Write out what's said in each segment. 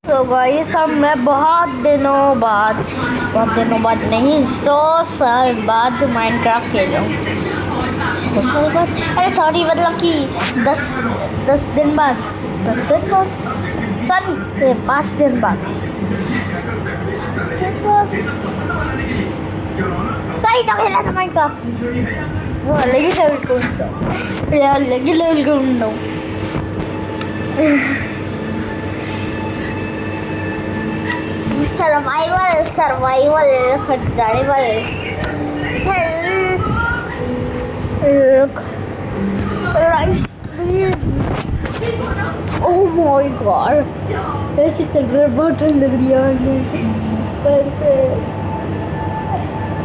तो गाइस अब मैं बहुत दिनों बाद नहीं 100 साल बाद माइनक्राफ्ट खेल रहा हूँ। 100 साल बाद, अरे सॉरी, मतलब कि दस दस दिन बाद 10 दिन बाद, सॉरी 5 दिन बाद, 5 दिन बाद सही तो खेला था माइनक्राफ्ट। वो अलग ही लेवल का, अलग ही लेवल का हूँ। Survival rice. Oh my God, ऐसे चल रहा है, बहुत ठंड लग रही है।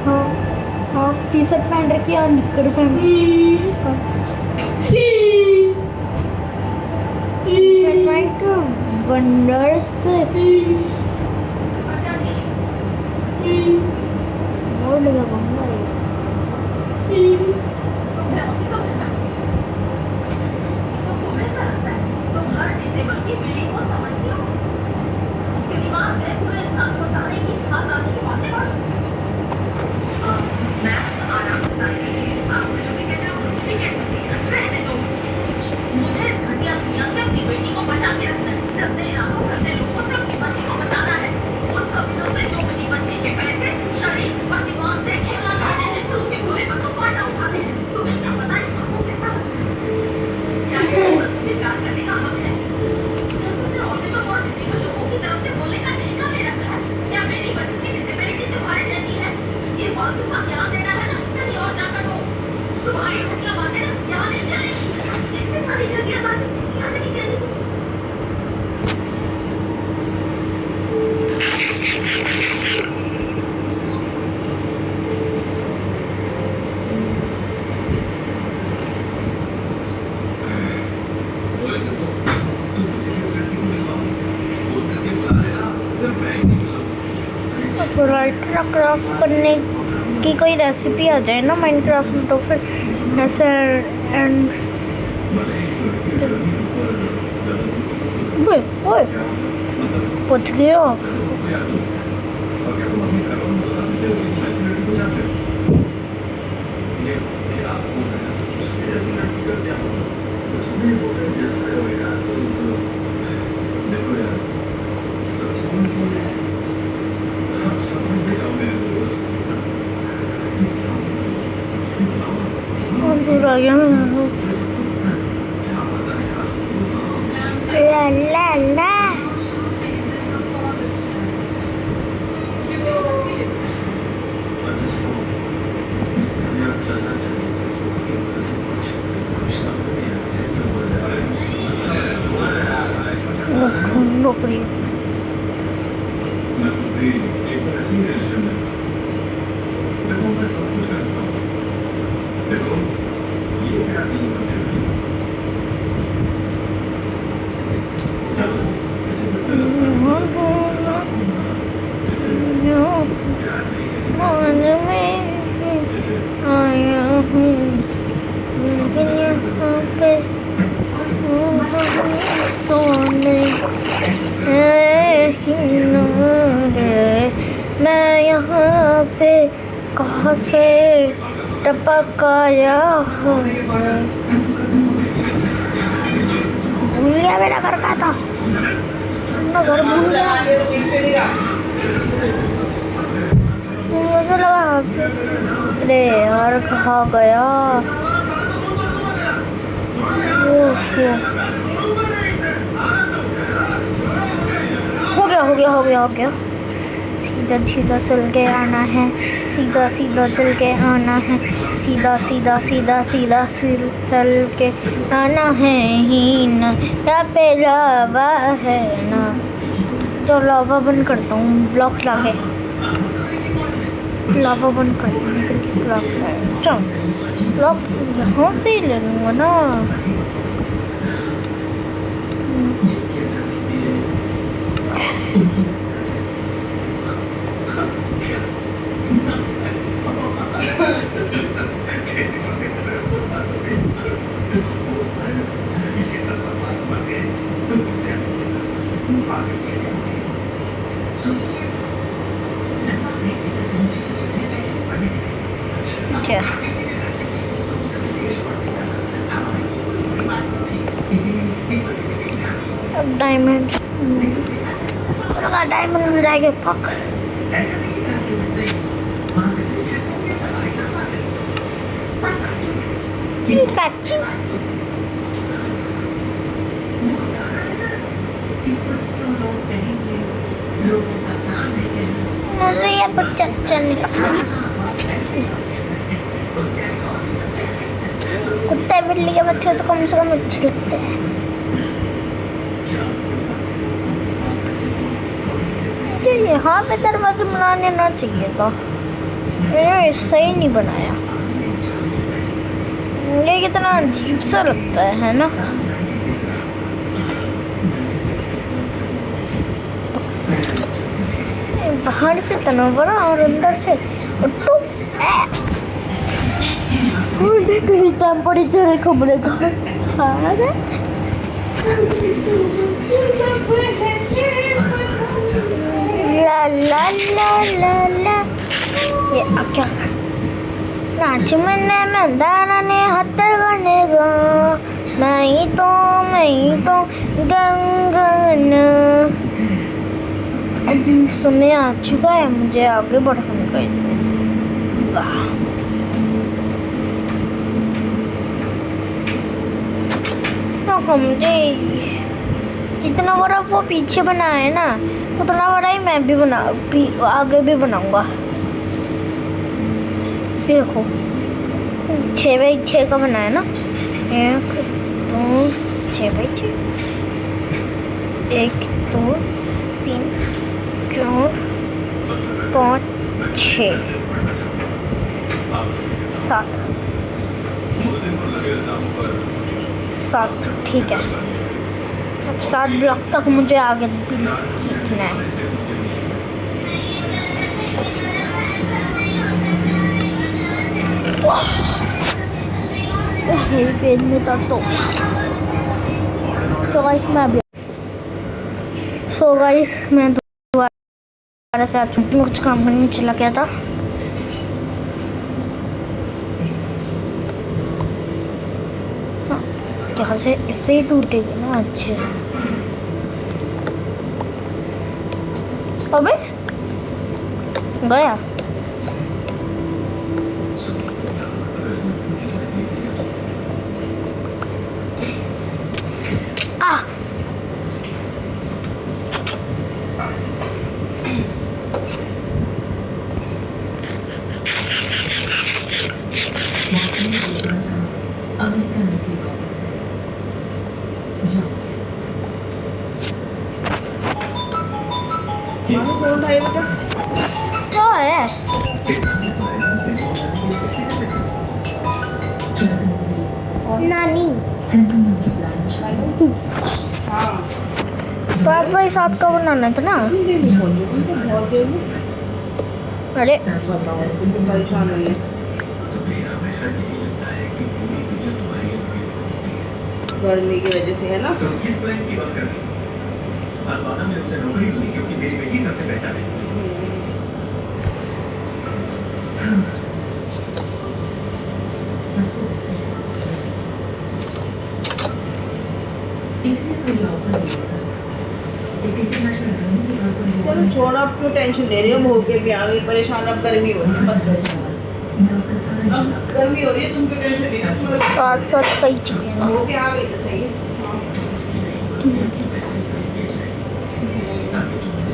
हाँ हाँ, टी शर्ट पहन रखी है और निक्कर पहन वंडर्स और लगा क्राफ्ट करने की कोई रेसिपी आ जाए ना माइनक्राफ्ट में, तो फिर ऐसे एंड ओए बच गया। ला ला ला नौकरी आया हूँ, लेकिन यहाँ पे मैं यहाँ पे कहाँ से टपक आया हूँ। भूल गया मेरा घर का था, घर भूल गया। मुझे लगा अरे यार कहाँ गया। हो गया। सीधा सीधा चल के आना है, सीधा सीधा चल के आना है, सीधा सीधा सीधा सीधा चल के आना है ही ना। यहाँ पे लावा है ना, तो लावा बंद करता हूँ, ब्लॉक लाके लावा बंद करने के लिए ब्लॉक लाए। चलो ब्लॉक यहाँ से ही ले लूँगा ना। क्या अब डायमंड मिल जाएगा। पक मुझे ये बच्चा अच्छा नहीं लगता। कुत्ते बिल्ली के बच्चे तो कम से कम अच्छे लगते हैं। मुझे यहाँ पे दरवाजे बनाने ना चाहिए था, ये सही नहीं बनाया। ये कितना अजीब सा लगता है ना। बाहर से इतना बड़ा और अंदर से टेम्परेचर कमरे का ला ला ला ला ला। ये क्या नाच मैंने मंदारा ने हत्या करने का मैं तो गंगन। अब समय आ चुका है मुझे आगे बढ़ने का। इसे तो मुझे जितना बड़ा वो पीछे बनाया है ना उतना बड़ा ही मैं भी आगे भी बनाऊंगा। देखो 6x6 का बनाया ना। 1 2 6x6 1 2 3 4 5 6 7 ठीक है। अब 7 ब्लॉक तक मुझे आगे खींचना है। पेन में तो सो गाइस मैं दोबारा से आ चुकी हूँ। कुछ काम करने चला गया था। यहाँ से इससे ही टूटेगी ना। अच्छे अबे गया। क्या है नानी 7x7 का बनाना था ना। अरे गर्मी की वजह से है ना। किस प्लान की बात कर रही हैं? अल्बाना में उसे नौकरी मिली क्योंकि मेरी बेटी सबसे बेहतर है। सबसे इसलिए कोई ऑफर नहीं होता। एक इंटरनेशनल ड्रामे की बात पर चलो छोड़, अब क्यों टेंशन ले रही हो? हो के भी आ गई परेशान। अब गर्मी हो रही है, बस मैं उसका सारा अब गर्मी हो रही है, तुम क्यों टेंशन ले रही हो? 7 का ही चाहिए ना। हो के आ गई तो सही है।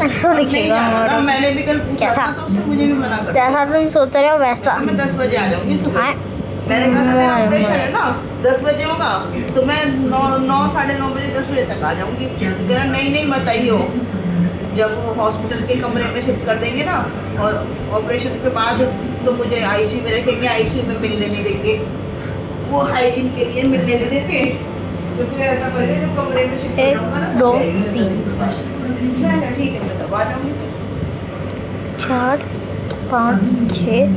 ऐसा नहीं दिखेगा जाना था, हमारा। मैंने भी कल पूछा कैसा? था तो उसने मुझे भी मना कर दिया। जैसा तुम सोच रहे हो वैसा। मैं 10 बजे आ जाऊंगी सुबह। हाँ। मैंने कहा था तेरा ऑपरेशन है ना 10 बजे होगा, तो मैं 9 साढ़े 9 बजे 10 बजे तक आ जाऊंगी। कह रहा नहीं मत आइयो, जब वो हॉस्पिटल के कमरे में शिफ्ट कर देंगे ना और ऑपरेशन के बाद तो मुझे आईसीयू में रखेंगे, आईसीयू में मिलने नहीं देंगे। वो हाइजीन के लिए मिलने नहीं देते, तो फिर ऐसा करेंगे जब कमरे में शिफ्ट हो 1 जाऊंगा ना 2 तब 3 ठीक है मैं तब आ जाऊंगी। 4 5 6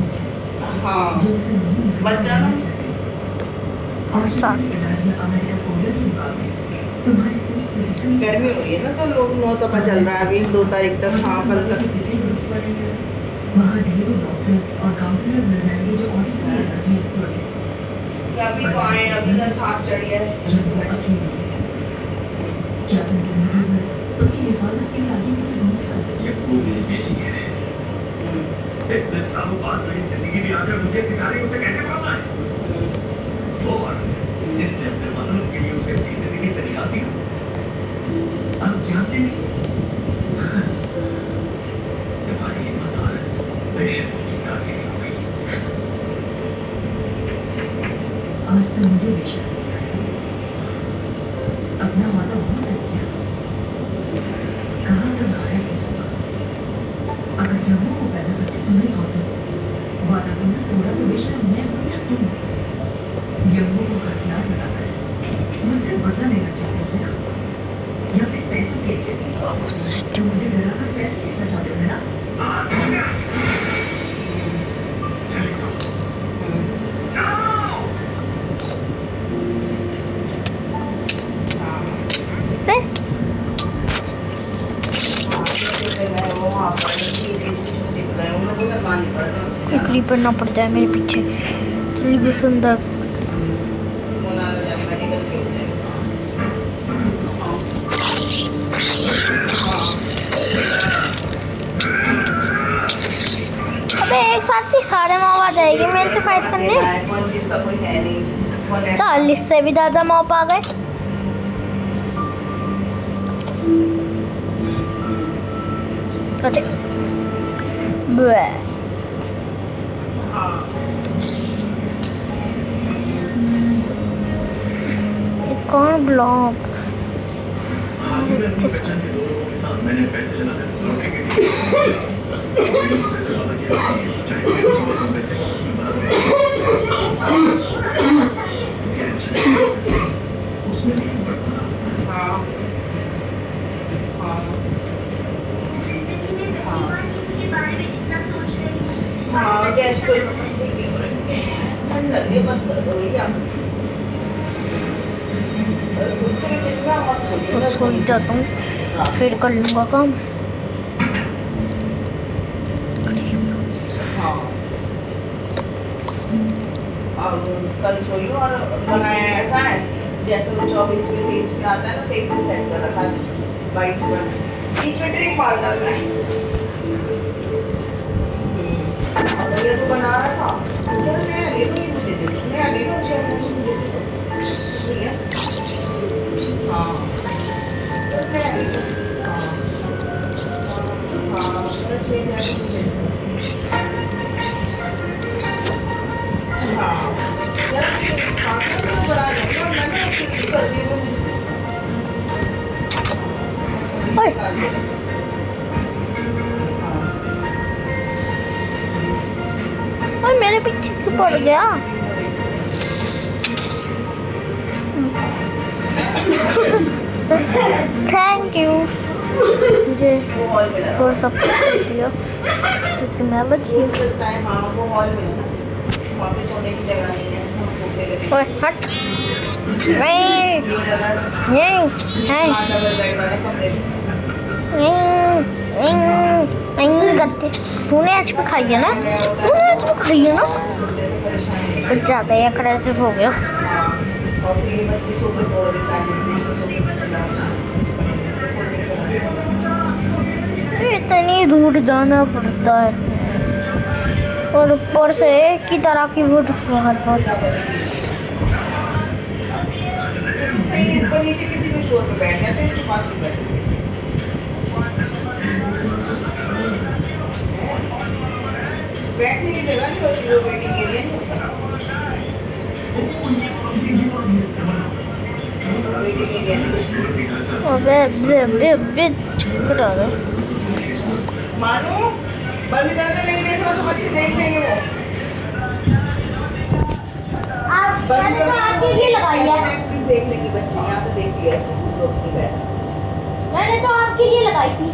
हाँ बच जाना। और 7 इलाज में अमेरिका पोलियो के मुकाबले तुम्हारी सोच से दिखाई गर्मी हो रही है ना, तो लोग 9 तक चल रहा है अभी, 2 तारीख तक, हाँ कल तक। वहाँ ढेरों डॉक्टर्स और काउंसलर्स मिल जाएंगे जो ऑटिज्म के इलाज में एक्सपर्ट हैं। अभी तो आए, अभी तक हाथ चढ़ी है। ये वो अकेली है। क्या तुम जिंदगी भर उसकी हिफाजत के लिए आगे पीछे घूमते रहोगे? ये वो मेरी बेटी है। इतने सालों बाद मेरी जिंदगी में आकर मुझे सिखा रही है उसे कैसे पढ़ना है। वो औरत जिसने अपने मतलब के लिए उसे अपनी जिंदगी से निकाल दिया, अब क्या देगी? तुम्हारी हिम्मत और बेशर्मी की ताकत हो गई। आज तो मुझे भी शर्म आ रही है। अपना वादा भूल कर किया। कहाँ था गायब हो जाऊंगा। अगर यमों को पैदा करके तुम्हें सौंपूं, वादा तुमने तोड़ा तो बेशर्म मैं हूं या तुम? यमों को हथियार बनाना है, मुझसे बदला लेना चाहते हो ना, या फिर पैसों के लिए? तुम मुझे डराकर पैसे लेना चाहते हो ना? चले जाओ, जाओ। नहीं, बिक्री पड़ना पड़ता है मेरे पीछे। चलिए भी सुंदर। अबे एक साथ ही सारे मॉब आ जाएंगे मेरे से फाइट करने। जिसका कोई है नहीं। 40 से भी ज्यादा मॉब आ गए। अरे ब्लै। ये कौन ब्लॉक? मैंने पैसे लगाए लौटे के लिए उससे ज्यादा किया चाहे मेरे जीवन में पैसे उसमें नहीं बढ़ना। हाँ हाँ हाँ गैस कोई लगे बंद कर दो भैया। तो छोड़ जाता हूँ, फिर कर लूँगा काम। हाँ अब कल सोई और बनाया ऐसा है जैसे वो 24 में 23 में आता है ना, 23 में सेट कर रखा है, 22 में 30 में ट्रिक मार जाता है। और ये तो बना रहा था, चल नया ले लो, ये मुझे दे दो, नया ले लो, अच्छा मुझे दे दो, ठीक है। हाँ चल नया ले लो। हाँ हाँ चल ठीक है, मुझे दे दो। हाँ यार हाँ तो बना दो, मैंने कर दिया, मुझे दे दो। ओए। और मेरे पीछे क्यों पड़ गया? थैंक यू, मुझे और सब कुछ दिया क्योंकि मैं बच गई। हाँ वो हॉल में था, वहाँ पे सोने की जगह नहीं है, हमको पहले ओए हट। नहीं नहीं डबल बेड वाले कमरे में। नहीं करती। तूने आज पे खाई है ना, तूने आज पे खाई है ना। कुछ ज़्यादा ही अग्रेसिव हो गया। और फिर ये बच्चे सोफे तोड़ देता है, इतनी दूर जाना पड़ता है और ऊपर से एक ही तरह की वुड बाहर पर। कहीं ऊपर नीचे किसी भी फ्लोर पे बैठ जाते हैं, इसके पास भी बैठते हैं। बैठने की जगह नहीं होती, वो वेटिंग एरिया नहीं होता, वेटिंग एरिया नहीं। अबे बे बे बे चक्कर आ रहा। मानो बंद कर दे, नहीं देख रहा तो बच्चे देख लेंगे वो। मैंने तो आपके लिए लगाई है। एक्टिंग देख लेंगे बच्चे, यहाँ पे देख लिया तो अपनी बैठ। मैंने तो आपके लिए लगाई थी।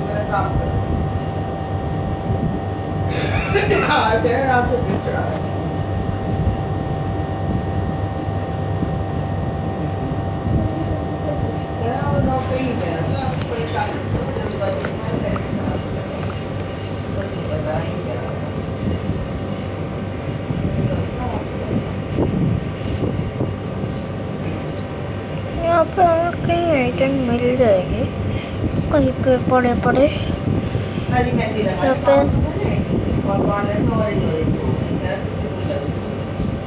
मेरा काम कर हाँ तेरा रात से पीट रहा है। नौकरी ही मेरा था, परेशान था, जल्दबाजी में मैंने खराब कर दिया। सच्ची बता रही हूँ क्या। यहाँ पे और कहीं आइटम मिल जाएगी कहीं पे पड़े पड़े। हरी मेहंदी लगाई यहाँ पे और कॉर्नर से ऑरेंज से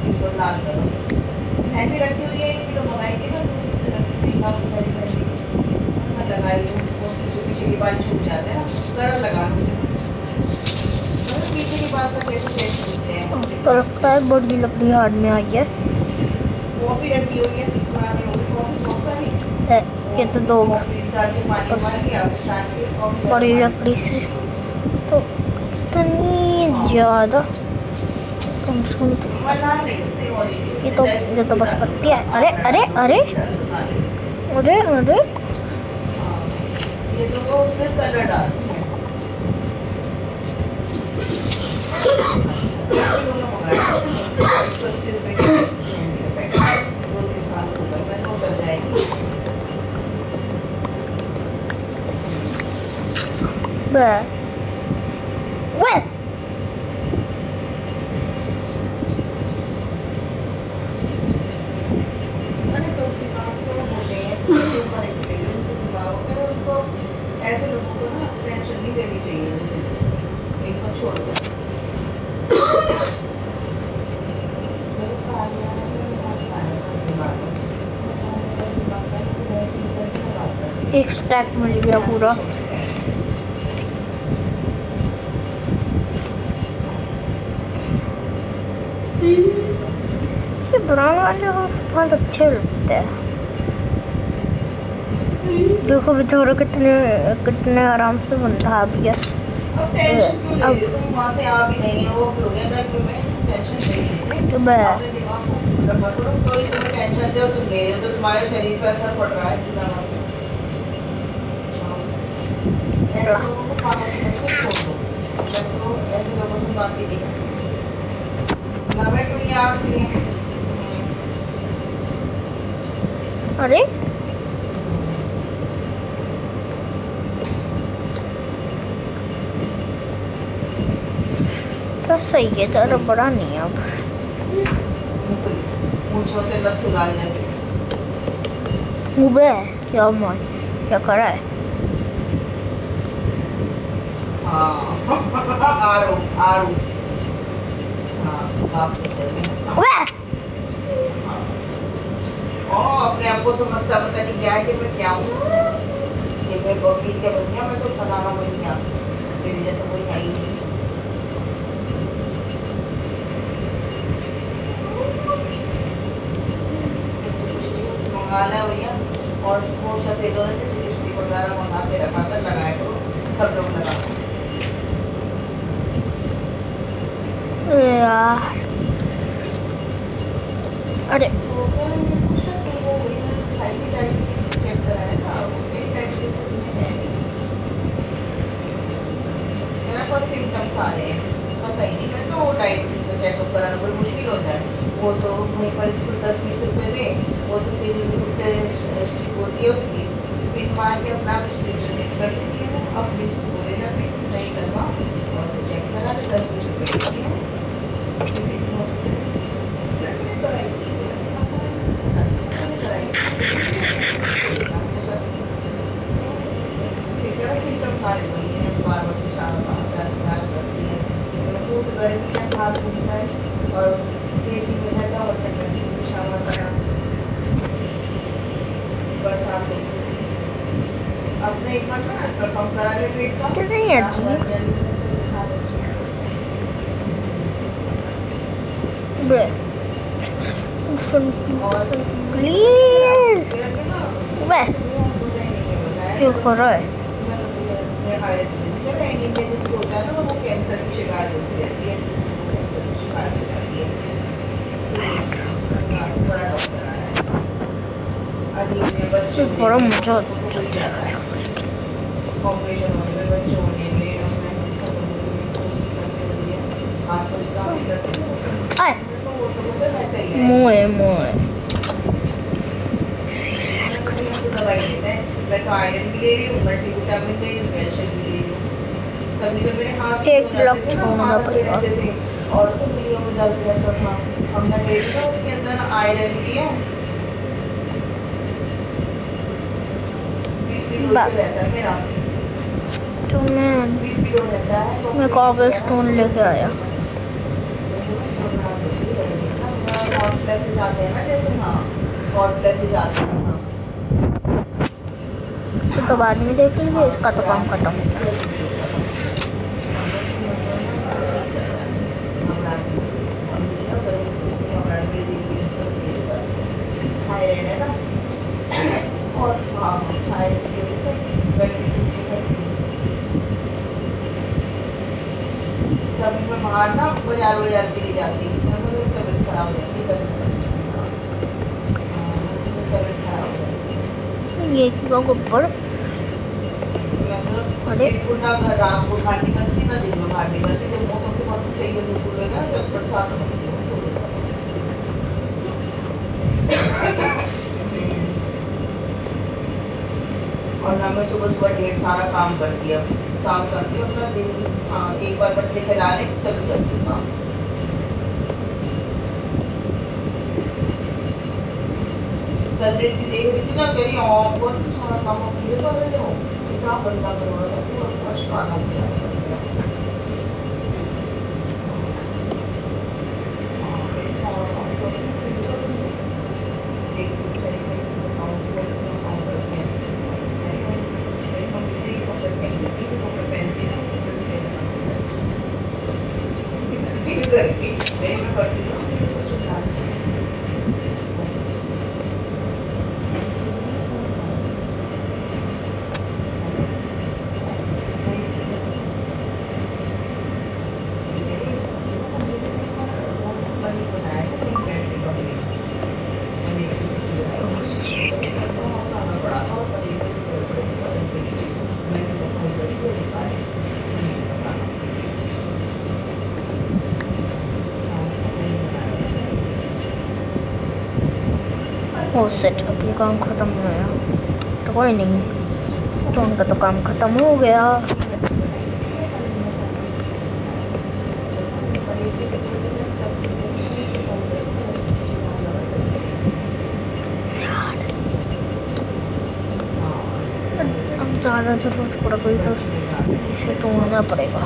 इसको लाल करो। मेहंदी रखी हुई है, 1 किलो मंगाई थी ना, हरी मेहंदी मैं लगाई हूँ। वो पीछे पीछे के बाल छूट जाते हैं ना, गरम लगा लूँ। मतलब पीछे के बाल सब ऐसे फ्रेश दिखते हैं। तो लगता है बड़ी लकड़ी हाथ में आई है। कॉफी रखी हुई है, पुरानी हो गई कॉफी, बहुत सारी। ये तो दो कॉफी डाल के पानी उबाल लिया, छान के कॉफी बड़ी लकड़ी से तो इतनी ज़्यादा कम से कम तो बना नहीं होते और ये तो बस पत्ती है। अरे अरे अरे अरे अरे ये तो वो उसमें कलर डालते हैं। इन्होंने मंगाया 180 रुपए की मेहंदी का पैकेट, 2-3 साल हो गए, मैंने वो कर जाएगी। वे मैंने तो दिमाग तो होते हैं, तो ऊपर एक ले लो, उनके दिमाग होते हैं, उनको ऐसे लोगों को ना टेंशन नहीं देनी चाहिए, जैसे इनको छोड़ दो। एक स्टैक मिल गया पूरा। ये ब्राउन वाले हाउस बहुत अच्छे लगते हैं। देखो बेचारा कितने कितने आराम से बंधा भी है। अब टेंशन क्यों ले रही हो तुम? वहाँ से आ भी नहीं है, वो भी हो गया गर्मी में, टेंशन नहीं लेते। मैं अपने दिमाग को रखा करो, कोई तुम्हें टेंशन दे और तुम ले रहे हो तो तुम्हारे शरीर पर असर पड़ रहा है। ऐसे लोगों को पागल समझ के छोड़ दो, जब तो ऐसे लोगों से बात ही नहीं करनी। ना मैं कोई याद नहीं है। अरे तो सही है, ज़्यादा बड़ा नहीं है अब। पूछो तो लत लाल जैसे। उबे क्या मन क्या कर रहा है? हाँ आरू आरू हाँ बाप वे अपने आप को समझता पता नहीं क्या है कि मैं क्या हूँ, कि मैं वकील क्या बन गया, मैं तो फलाना बन गया, मेरे जैसा कोई है ही नहीं। मंगाना है भैया, और वो सफेद होने थे लिपस्टिक वगैरह मंगा के रखा कर लगाया करो, सब लोग लगा यार अरे सिम्टम्स आ रहे हैं, पता ही नहीं, मैं तो वो डायबिटीज का चेकअप कराना कोई मुश्किल होता है, वो तो वहीं पर तो 10-20 रुपए दे, वो तो फिर उससे स्ट्रिप होती है उसकी, फिर मार के अपना प्रिस्क्रिप्शन कर देती है, वो अपनी बोले ना फिर नहीं करवा और उसे चेक करा के 10-20 रुपए देती है। किसी भी हॉस्पिटल में कराई थी, सिम्टम्स आ रहे वही है, बार-बार पेशाब करती है, खूब गर्मी है, हाथ घूमता है और एसी में रहता और ठंडा से पेशाब आता है। बरसात है, अपने एक बार ना अल्ट्रासाउंड करा ले पेट का, कितनी अजीब बे प्लीज वे क्यों कर रहा है? बड़ा मजा ऑपरेशन होने में, बच्चों होने में, हाथ को इसका नहीं करते, आए वो तो मुझे रहता ही है। मोए मोए दवाई देते हैं, मैं तो आयरन भी ले रही हूँ, मल्टीविटामिन ले रही हूँ, कैल्शियम भी ले रही हूँ। तभी तो मेरे हाथ एक सूज जाते लग थे ना, छोड़ना हाथ पड़ेगा। रहते थे और तो वीडियो में दर्द रहता था। अब मैं ले रही हूँ उसके अंदर आयरन भी है, बीपी लो बस। रहता है मेरा, तो बीपी लो रहता है तो मैं कॉबलस्टोन लेके आया। हॉट फ्लैशेस आते हैं ना, जैसे हाँ हॉट फ्लैशेस आते हैं हाँ। इसे तो बाद में देख लेंगे, इसका तो काम खत्म हो गया। थायराइड है ना, और हाँ थायराइड की वजह से गर्मी छुट्टी करती है। तभी मैं बाहर ना बाजार के लिए जाती हूँ, मैं बोली तबीयत खराब हो जाती है, तबीयत खराब हो जाती है। ये कीड़ा ऊपर मैं तो अरे। बिल्कुल ना रात को बाहर निकलती ना दिन में बाहर निकलती, जब मौसम तो बहुत सही है बिल्कुल लगा, जब बरसात में निकलूँ और ना मैं सुबह सुबह ढेर सारा काम करती हूँ, काम करती हूँ अपना दिन। हाँ एक बार बच्चे खिला ले तभी करती हूँ काम। कल देख रही थी ना, कह रही बहुत सारा काम अकेले कर रहे हो, इतना गंदा करवा था पूरा फर्श काला हो गया। वो सेट अब ये काम खत्म हो गया, तो कोई नहीं, स्टोन का तो काम खत्म हो गया। अब ज़्यादा जरूरत पड़ गई तो इसे तोड़ना पड़ेगा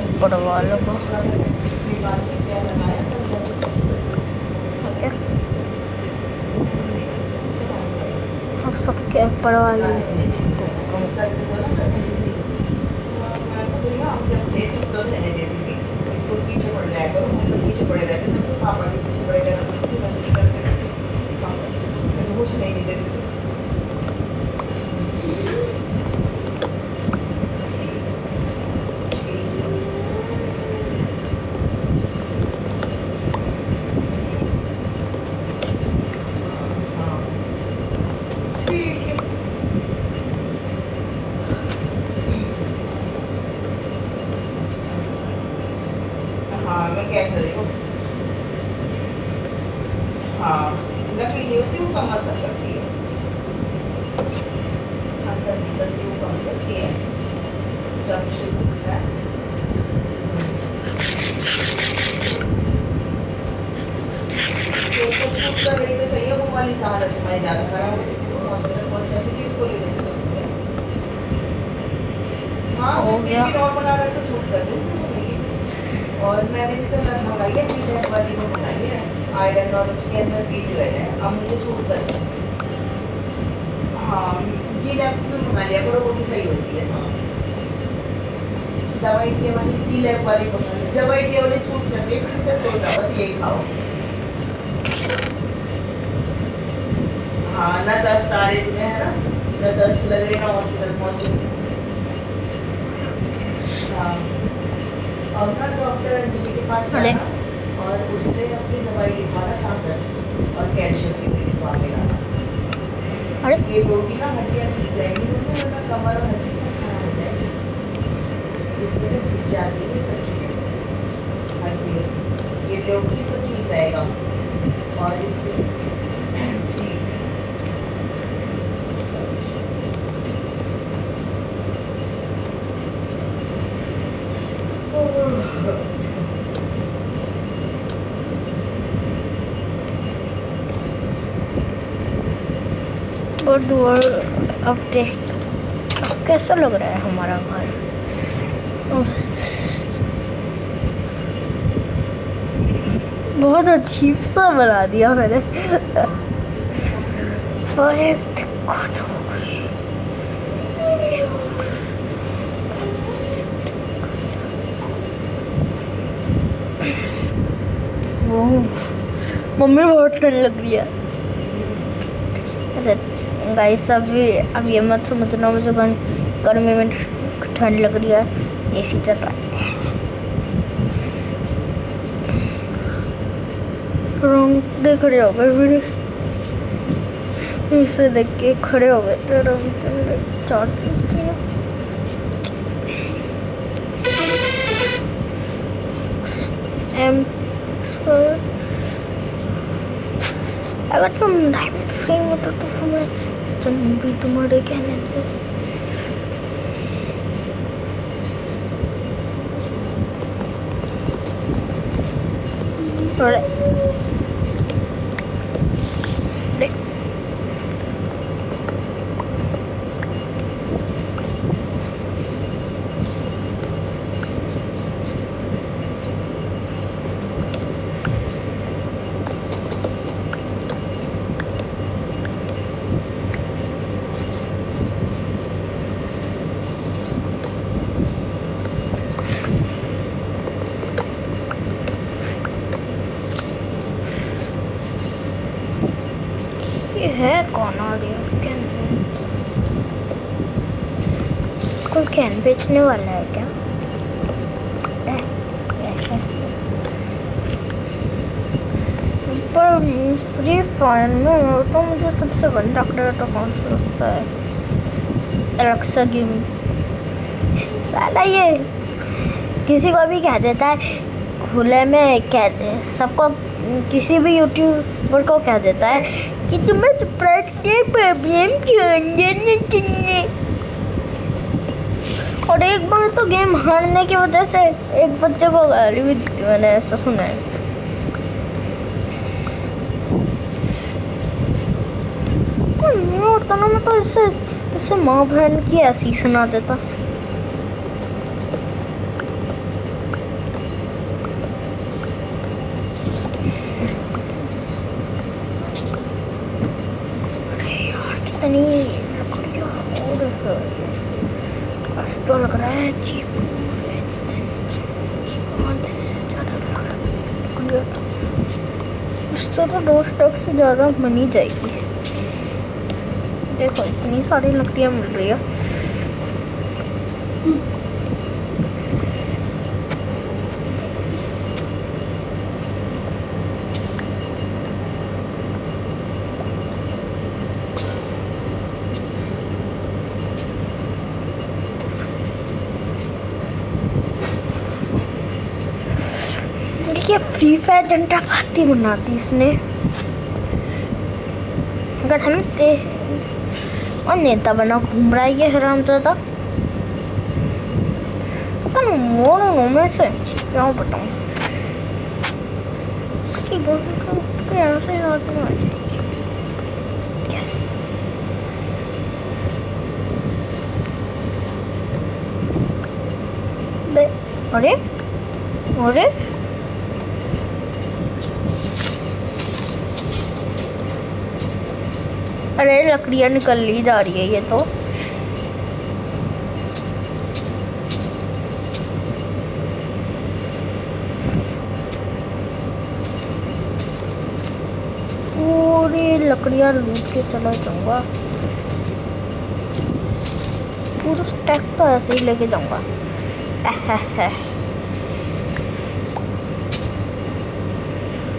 ऊपर वालों को। अब सबके ऊपर वाले पीछे पड़ जाएगा, पीछे पड़े रहते थे तो पापा भी पीछे पड़े रहते थे, गंदगी करते थे, कुछ नहीं देते थे। हाँ मैं क्या कर रही हूँ, हाँ लकड़ी नहीं होती वो कम असर करती है, असर नहीं करती वो कम करती है, सब शुद्ध होता है। तो शुद्ध कर रही तो सही है, वो वाली सहारत तुम्हारी ज़्यादा खराब होती है, हॉस्पिटल पहुँच जाती थी, इसको ले लेते थे। हाँ हो जब गया। भी नॉर्मल आ रहा है तो सूट कर देते थे। और मैंने भी तो नर्स मंगाई है, पीलर वाली को मंगाई है, आयरन और उसके अंदर B12 है, अब मुझे सूट करना है। हाँ जी लैब में मंगा लिया करो, वो भी सही होती है। हाँ दवाई के वाली जी लैब वाली मंगा ली, दवाई के वाली सूट करती है, फिर से दो दवा यही खाओ। हाँ ना दस्त आ रही तुम्हें है ना, ना दस्त लग रही ना हॉस्पिटल पहुँची। हाँ और ना डॉक्टर अंजलि के पास जाना और उससे अपनी दवाई लिखवाना ताकत और कैल्शियम की भी लिखवा के लाना। अरे ये रोगी ना हड्डियाँ ठीक रहेंगी, वरना कमर और हड्डी सब खराब हो जाएगी, इसमें तो घिस जाती है सब चीज़ें हड्डी, ये लोगी तो ठीक रहेगा और इससे ठीक। और डोर अपडेट अब कैसा लग रहा है हमारा घर? बहुत अजीब सा बना दिया मैंने। अरे देखो तो वो मम्मी बहुत ठंड लग रही है। अच्छा गाइस अब ये मत समझना मुझे गर्मी में ठंड लग रही है, एसी चल रहा है। रोंगटे खड़े हो गए फिर इसे देख के खड़े हो गए तो रोंगटे मेरे चार चुटकी है। एम अगर तुम डायमंड फ्रेम होता तो फिर मैं जन्म भी तुम्हारे कहने थे। ये है कौन आ रही है? कैन कोई कैन बेचने वाला है क्या? पर फ्री फायर में तो मुझे सबसे गंदा तो कौन सा लगता है? एलेक्सा गेम साला ये किसी को भी कह देता है खुले में, कह सबको किसी भी यूट्यूबर को कह देता है कि तुम्हें स्प्राइट के प्रॉब्लम चाहिए। और एक बार तो गेम हारने की वजह से एक बच्चे को गाली भी दी थी मैंने, ऐसा सुना है। होता ना मैं तो इससे माँ बहन की ऐसी सुना देता। कितनी लकड़ियाँ और तो लग रहा है कि इससे तो 2 स्टॉक से ज़्यादा बनी जाएगी। देखो इतनी सारी लकड़ियाँ मिल रही है। देखिए फ्री फायर जनता पार्टी बनाती इसने। अगर हम और नेता बना घूम रहा है ये हरामजादा। पता नहीं मोड़ में से क्या बताऊँ, इसकी गर्मी का प्यार से याद में आ जाएगी कैसे। अरे अरे अरे लकड़ियाँ निकल ली जा रही है ये तो। पूरी लकड़ियाँ लूट के चला जाऊंगा, पूरा स्टैक तो ऐसे ही लेके जाऊंगा।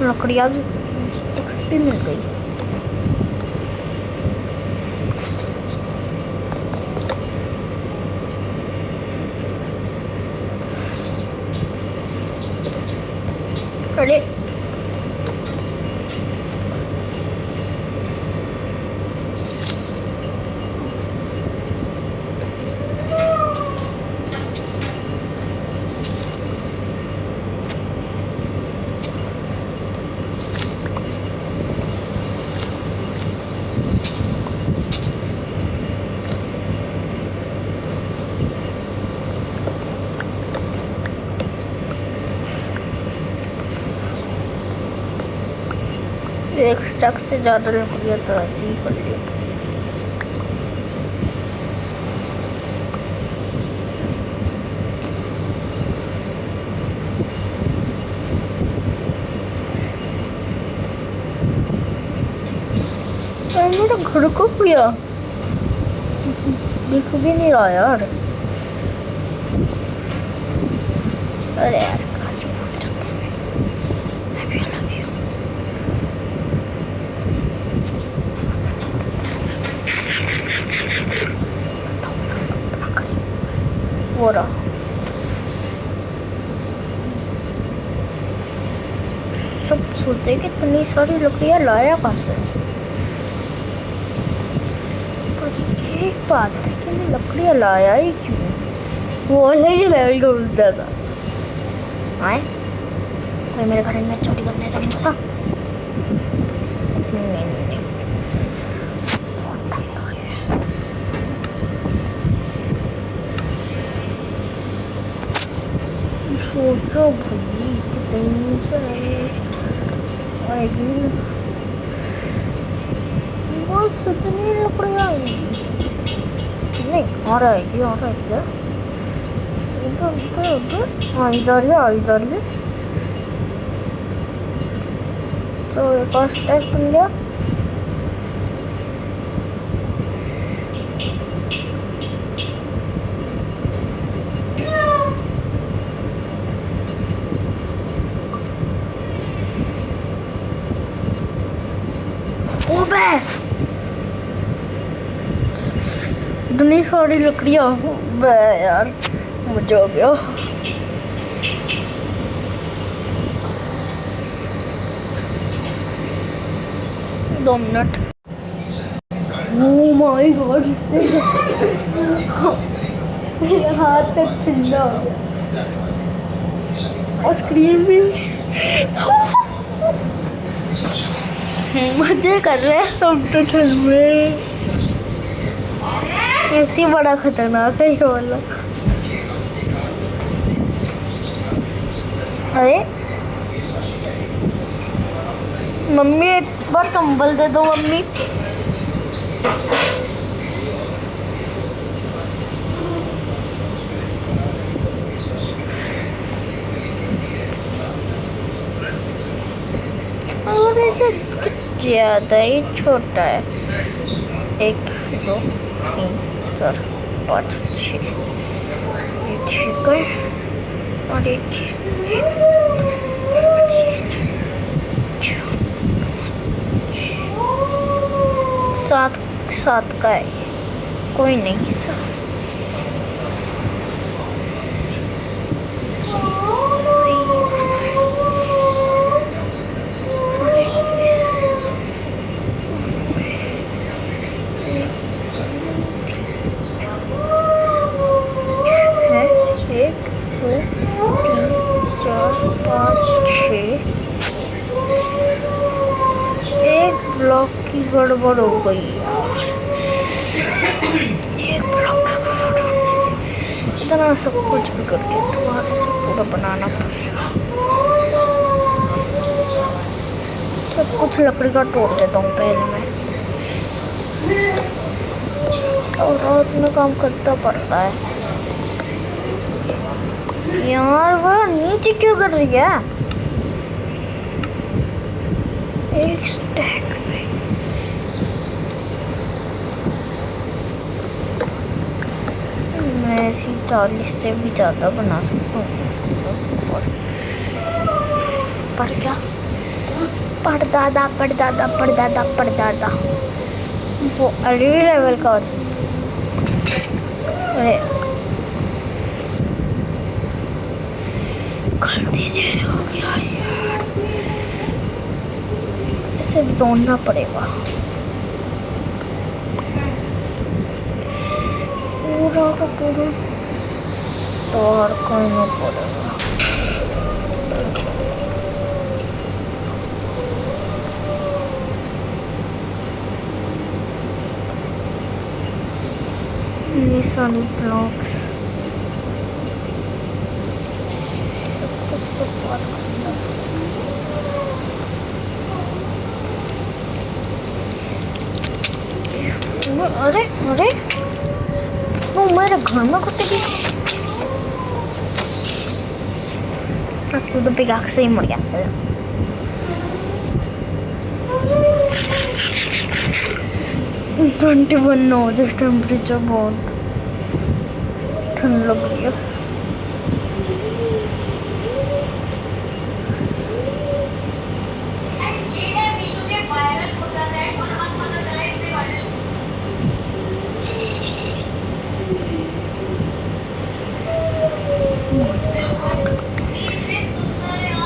लकड़ियाँ भी स्टिक्स भी मिल गई। अरे एक स्टक से ज़्यादा लकड़ियाँ तो ऐसे ही कर लिया। मेरा घर को गया दिख भी नहीं रहा यार। अरे यार मैं भी अलग ही हूँ। वो रहा सब सोचे कि इतनी सारी लकड़ियाँ लाया कहाँ से। एक बात है कि मैं लकड़ियाँ लाया ही क्यों, वो अलग ही लेवल का मुद्दा था। आए कोई मेरे घर में चोरी करने जाएंगे सा नहीं। सोचो भाई कितनी से आएगी, बस इतनी लकड़ियाँ आएगी नहीं और आएगी इधर आई जा रही है। तो एक और स्टेप बन गया। ओबे इतनी सारी लकड़ियाँ यार मजा आ गया। दो मिनट। ओह माय गॉड मेरा हाथ तक ठंडा हो गया और स्क्रीन भी मजे कर रहे हैं हम तो ठंड में। ऐसी बड़ा खतरनाक है ये वाला। अरे मम्मी एक बार कंबल दे दो मम्मी। और ऐसे ज़्यादा ही छोटा है। 1 2 3 4 5 6 ये ठीक है और एक 7 का है कोई नहीं। ब्लॉक की गड़बड़ हो गई एक ब्लॉक इतना सब कुछ भी करके दोबारा से पूरा बनाना पड़ेगा। सब कुछ लकड़ी का तोड़ देता हूँ पहले मैं, और रात में काम करता पड़ता है। यार वो नीचे क्यों कर रही है? एक स्टैक में मैं ऐसी 40 से भी ज़्यादा बना सकता हूँ। पर क्या पड़दादा वो अगले लेवल का। अरे गलती से हो गया यार, इसे भी तोड़ना पड़ेगा पूरा का पूरा, तोड़ करना पड़ेगा। ये सारे ब्लॉक्स उसको बात करना घर में घुसेगी। तू तो पिकाक से ही मर गया। 21 हो जाए टेम्परेचर, बहुत ठंड लग रही है।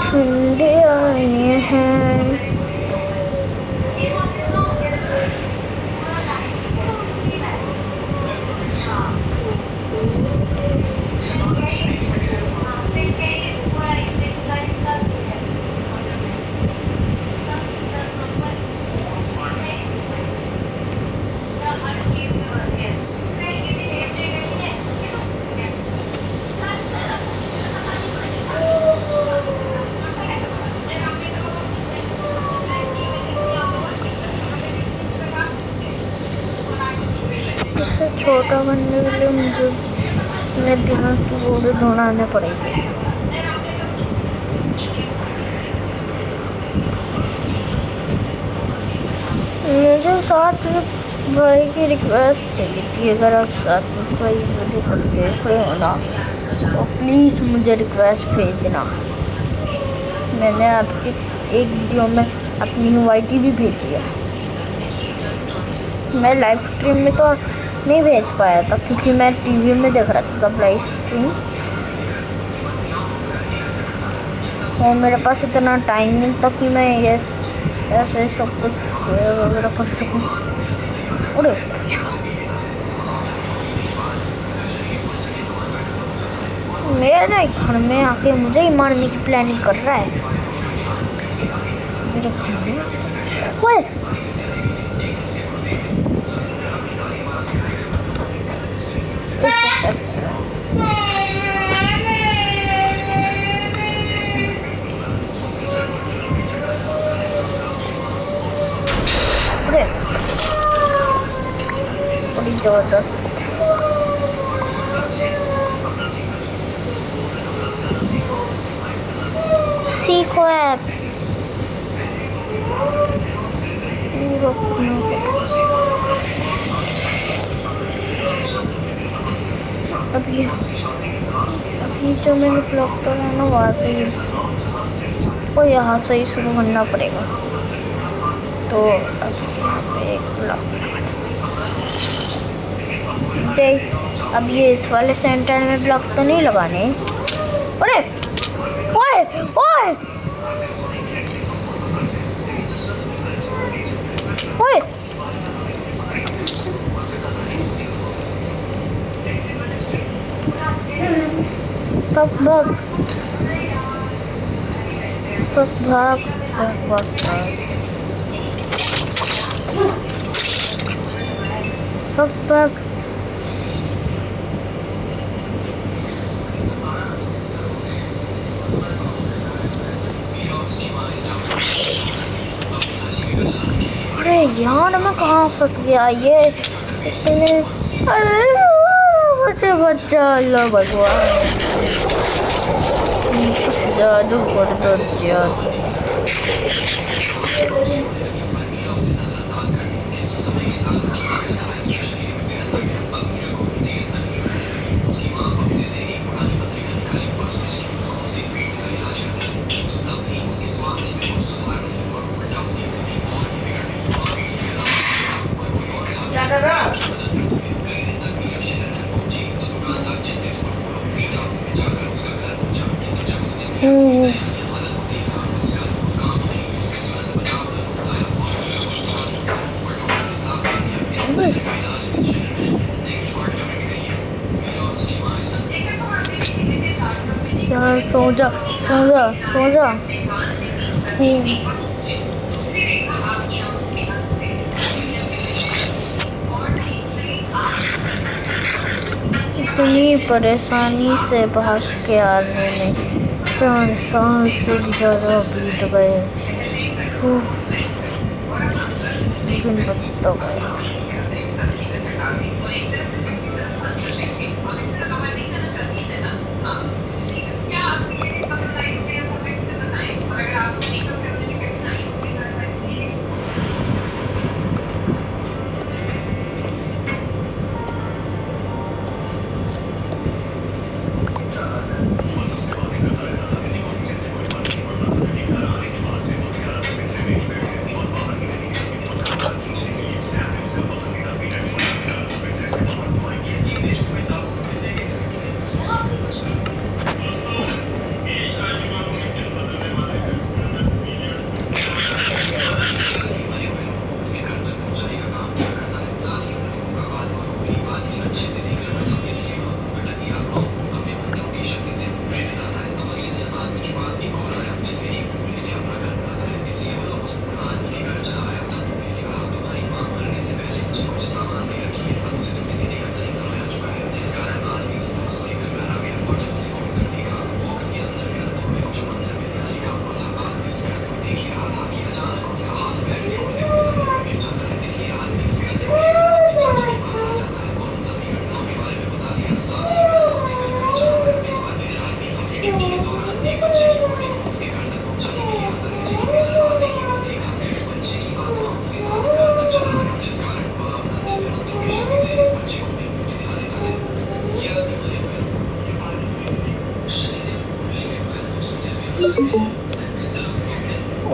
ठंडे आए हैं। इससे छोटा बनने के लिए मुझे मेरे दिमाग की बॉडी दौड़ाने पड़ेगी। मेरे साथ भाई की रिक्वेस्ट चाहिए थी, अगर आप साथ में भाई इस वीडियो को देख रहे हो ना तो प्लीज़ मुझे रिक्वेस्ट भेजना। मैंने आपके एक वीडियो में अपनी वाईटी भी भेजी है। मैं लाइव स्ट्रीम में तो नहीं भेज पाया था क्योंकि मैं टीवी में देख रहा था तब लाइव स्ट्रीम, और मेरे पास इतना टाइम नहीं था कि मैं ये ऐसे सब कुछ वगैरह कर सकूँ। अरे मेरे घर में आके मुझे ही मारने की प्लानिंग कर रहा है। मेरे घर में ओए बड़ी जबरदस्त। सीखो ऐप अभी जो मैंने ब्लॉक तो है ना वहाँ से ही, और यहाँ से ही शुरू करना पड़ेगा। तो एक ब्लॉक देख, अब ये इस वाले सेंटर में ब्लॉक तो नहीं लगाने। अरे ओए ओए ओए भाग भाग भाग भाग भाग भाग भाग। अरे यार मैं कहाँ फंस गया ये इतने। अरे मुझे बच्चा, अल्लाह भगवान कुछ जादू कर दो यार। क्या कर रहा? यार सो जा सो जा सो जा। इतनी परेशानी से भाग के आने में 4 साल से भी ज़्यादा बीत गए, लेकिन बच तो गया।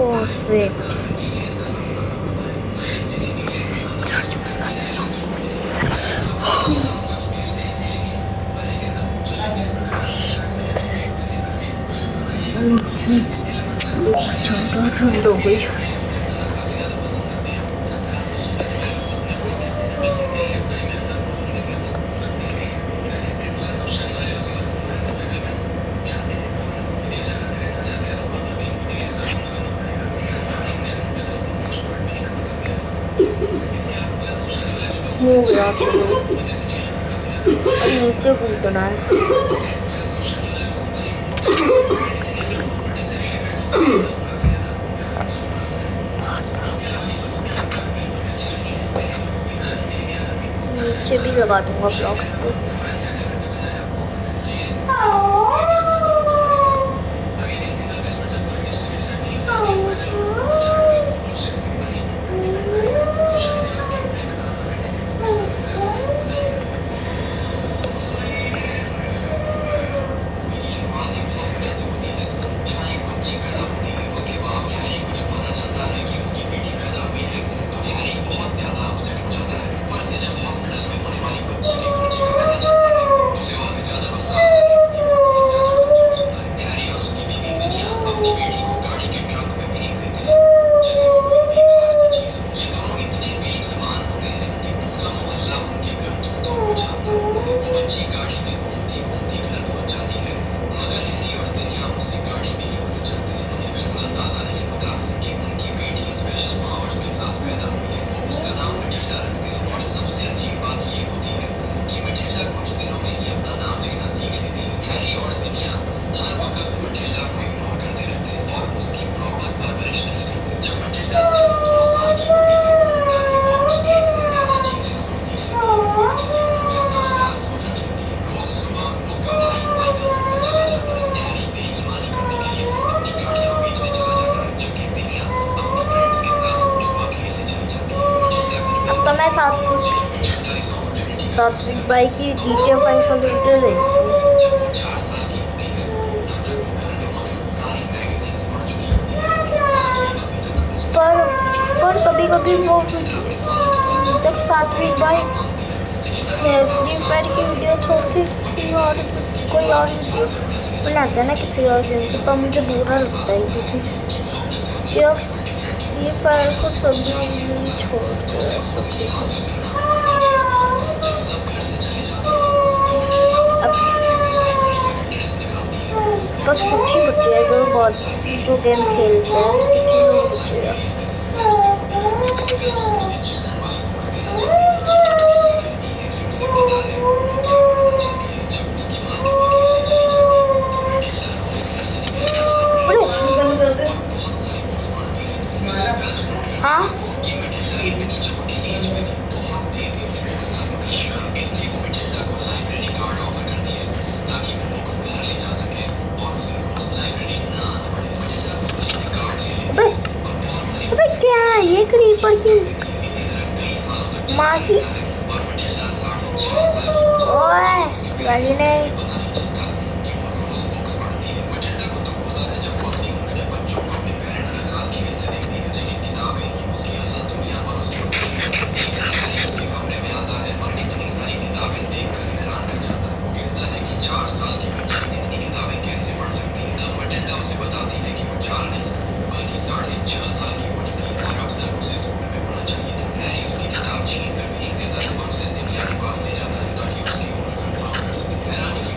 Oh shit. ठंड हो गई। हो गया चलो, अब नीचे कूदना है। नीचे भी लगा दूंगा ब्लॉक्स तो। सात्विक भाई की GTA 5 का वीडियो देखी। पर कभी कभी वो जब सात्विक भाई फ्री फायर की वीडियो छोड़ती किसी और कोई और वीडियो बनाता है ना किसी और गेम की, तो मुझे बुरा लगता है क्योंकि ये फायर को सभी छोड़ बस कुछ ही बचे हैं जो बहुत जो गेम खेलते हैं, कुछ ही लोग बचे हैं। हाँ अबे क्या है ये क्रीपर की माँ की? ओए गाली नहीं। छीन कर फेंक देता है और उसे जिनिया के पास ले जाता है ताकि उसकी उम्र कंफर्म कर सके। हैरानी की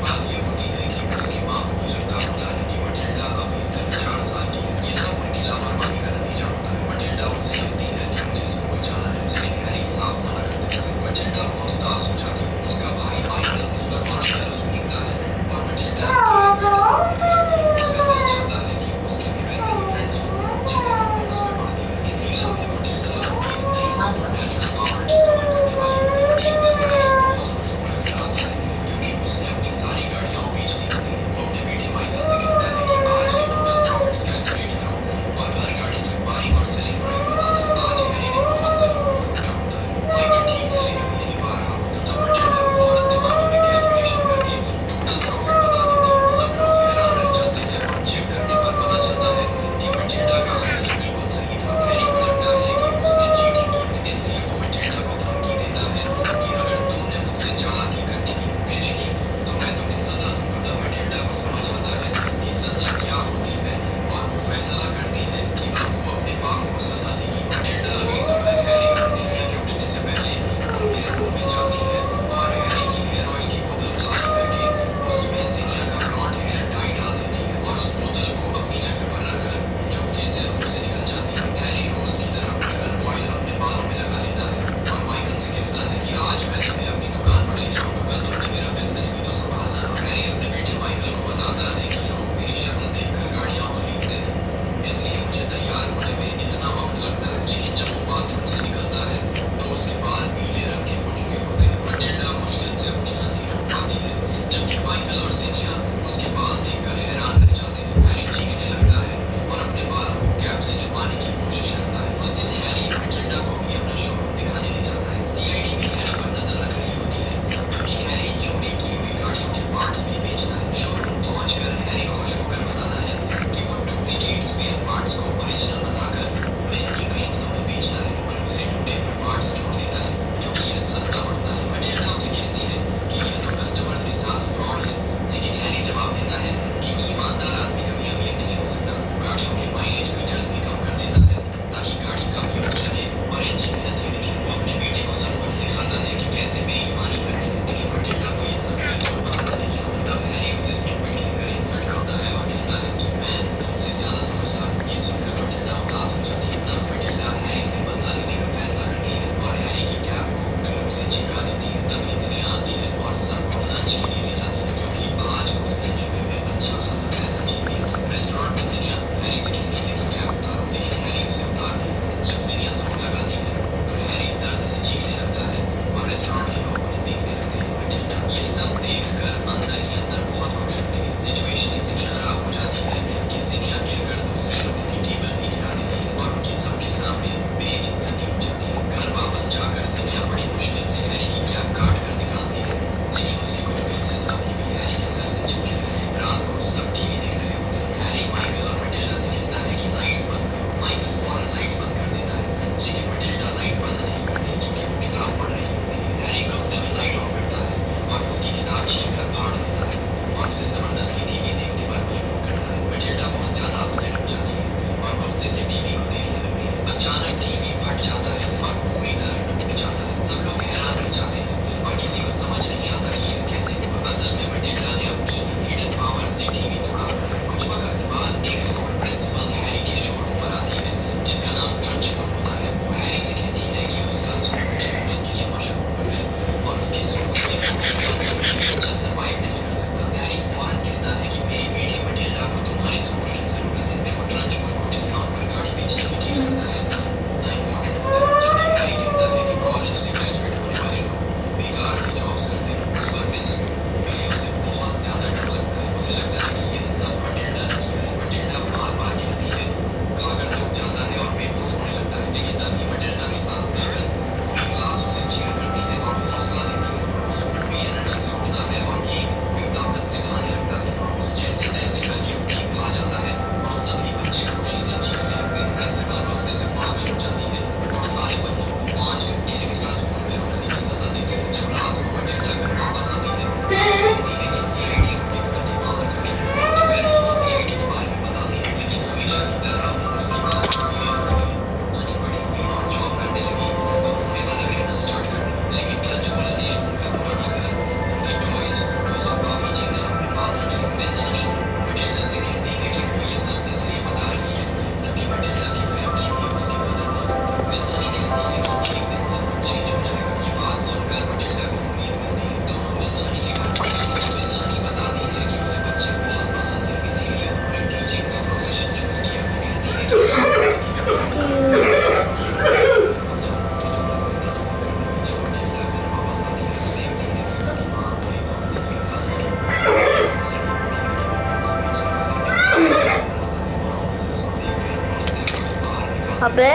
अबे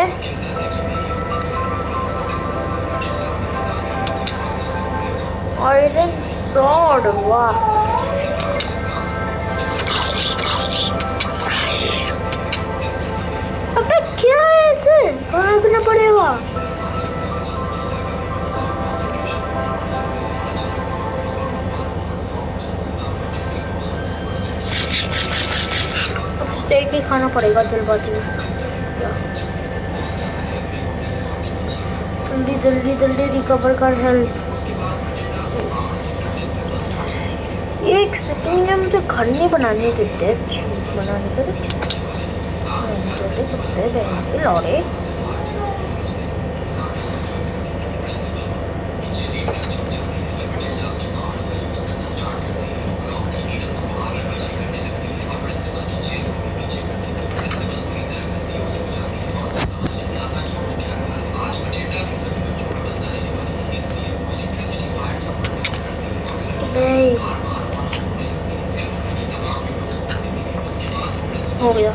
आयरन स्वॉर्ड, वाह। अबे क्या है ऐसे, भागना पड़ेगा। स्टेक ही खाना पड़ेगा जल्दबाजी में। जल्दी जल्दी जल्दी रिकवर कर हेल्थ। एक सेकंड में मुझे घर नहीं बनाने देते, बनाने के देते सकते बहन के लौड़े। हो गया।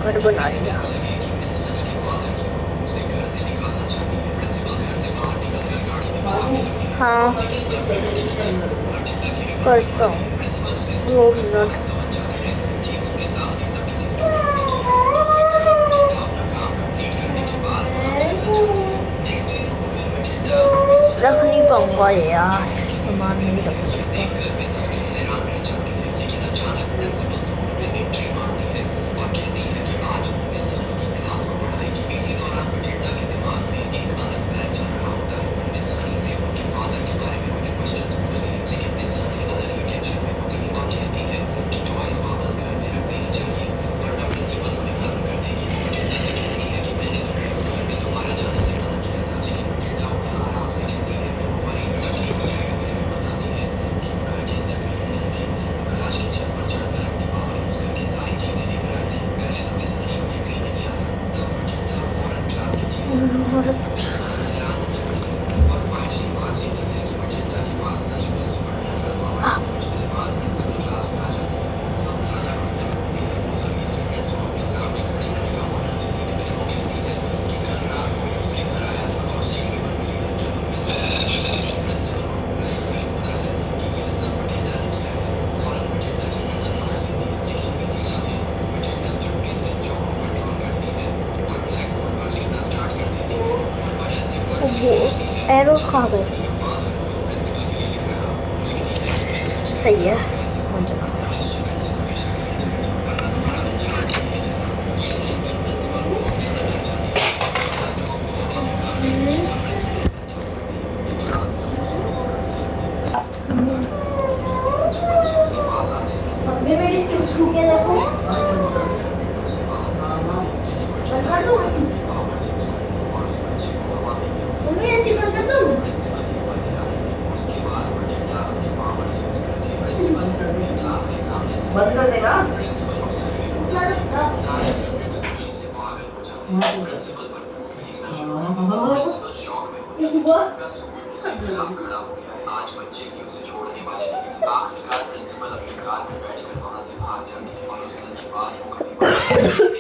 घर बना लिया। हाँ करता हूँ 2 मिनट। रख नहीं पाऊंगा यार, सामान नहीं रख सकता। एरो खा गए, सही है। बंद कर देगा। आज बच्चे की उसे छोड़ने वाले नहीं। आखिरकार प्रिंसिपल अपनी कार में बैठकर वहां से भाग जाती है और उस दिन की बात को कभी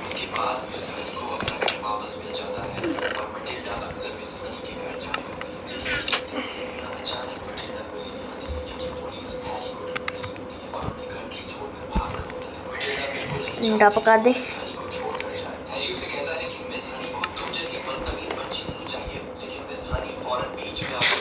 उसके बाद मिस हनी को अपना घर वापस मिल जाता है और मटिल्डा अक्सर मिस हनी के घर जाने लगती है। लेकिन अचानक मटिल्डा को लेने आती है क्योंकि पुलिस हैरी को ढूंढ रही होती है और उन्हें कंट्री छोड़कर भागना होता है। मटिल्डा बिल्कुल नहीं अंडा पका दे। हनी को छोड़कर जाए। हैरी उसे कहता है कि मिस हनी को तुम जैसी बदतमीज बच्ची नहीं चाहिए, लेकिन मिस हनी फौरन बीच में आकर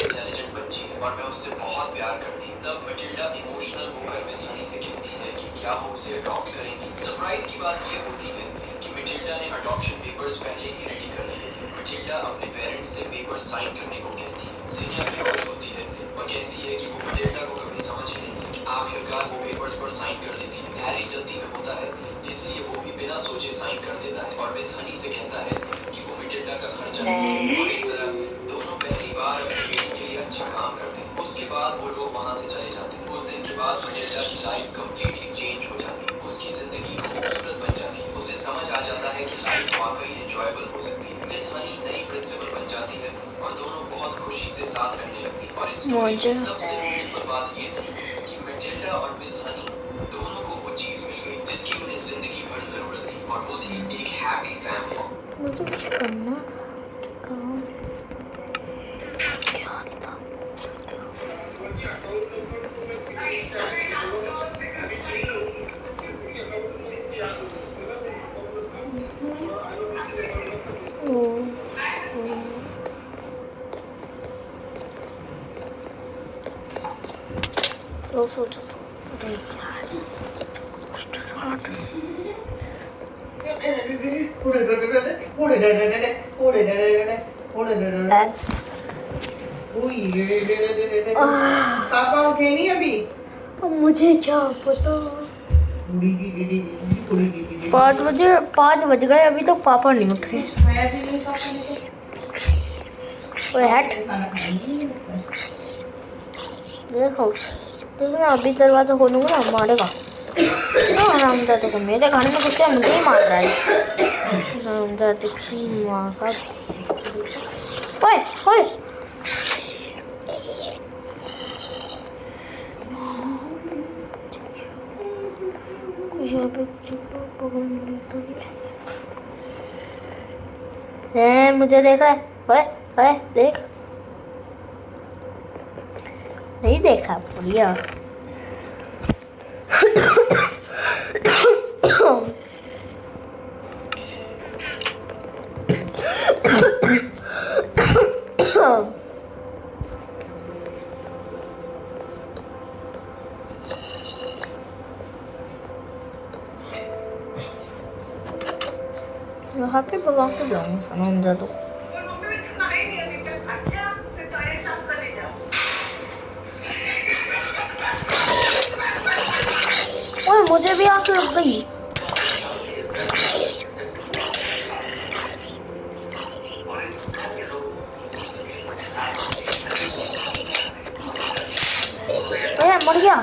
इंटेलिजेंट बच्ची है और मैं उससे बहुत प्यार करती हूँ। तब मटिल्डा इमोशनल होकर मिस हनी से कहती है कि क्या वो उसे अडॉप्ट करेंगी। सरप्राइज की बात ये होती है कि मटिल्डा ने अडॉप्शन पेपर्स पहले ही रेडी कर लिए थे। मटिल्डा अपने पेरेंट्स से पेपर्स साइन करने को कहती है। सीनिया भी खुश होती है और कहती है कि वो मटिल्डा को कभी समझ ही नहीं सकी। आखिरकार वो पेपर्स पर साइन कर देती है। हैरी जल्दी में होता है इसलिए वो भी बिना सोचे साइन कर देता है और मिस हनी से कहता है कि वो मटिल्डा का खर्चा और इस तरह दोनों पहली बार अपनी बेटी के लिए अच्छा काम करते हैं। उसके बाद वो लोग वहाँ से चले जाते हैं। उस दिन के बाद मटिल्डा की लाइफ कंप्लीटली चेंज हो जाती है। उसकी जिंदगी खूबसूरत बन जाती है। उसे समझ आ जाता है कि लाइफ वाकई एंजॉयबल हो सकती है। मिस हनी नई प्रिंसिपल बन जाती है और स्टोरी की मुझे सबसे ब्यूटीफुल बात ये थी कि मैटिल्डा और मिस हनी दोनों को वो चीज मिल गई जिसकी उन्हें जिंदगी भर जरूरत थी और वो थी एक हैप्पी फैमिली। मुझे कुछ करना था। क्या था? ओ, तो सोचा था अरे यार कुछ तो साथ पापा उठे नहीं अभी। अब मुझे क्या पता। 5 बज गए अभी तो पापा नहीं उठ रहे। खाया भी नहीं पापा ने ओए हट। खाना खाया नहीं। देखो देखना अभी दरवाजा खोलूंगा ना मारेगा। आरामदायक देखो मेरे घर में कुछ मुझे ही मार रहा है। आरामदायक माँ का। ओए ओए यहाँ पे मुझे देख रहा है। ओए ओए देख नहीं देखा बढ़िया। यहाँ पे भगवान को जाऊँ सनंजा तो ओए मुझे भी आंख लग गई। ओए मर गया।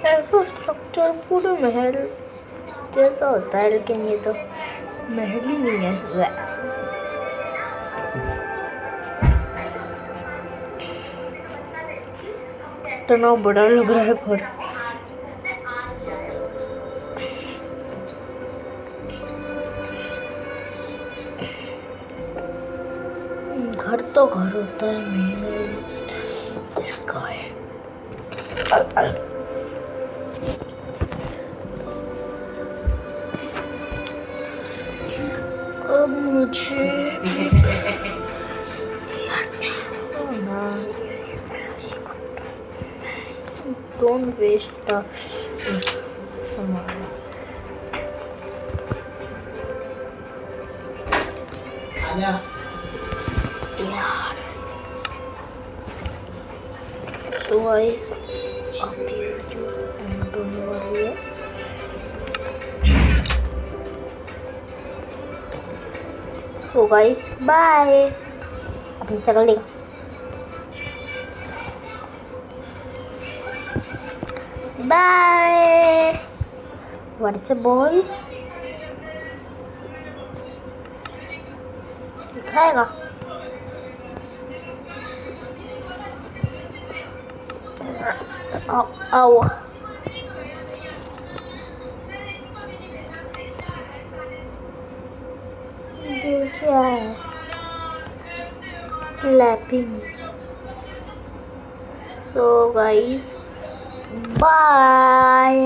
ऐसा स्ट्रक्चर पूरे महल जैसा होता है लेकिन ये तो महल ही नहीं है। इतना बड़ा लग रहा है घर। घर तो घर होता है मेरे इसका है। अब मुझे डोंट वेस्ट सामान। आजा यार तो गाइस अभी जो एंड होने वाली है। So guys bye. अपनी शक्ल देखा। Bye. What is a ball दिखाएगा। आओ क्या है क्लैपिंग। सो गाइस बाय।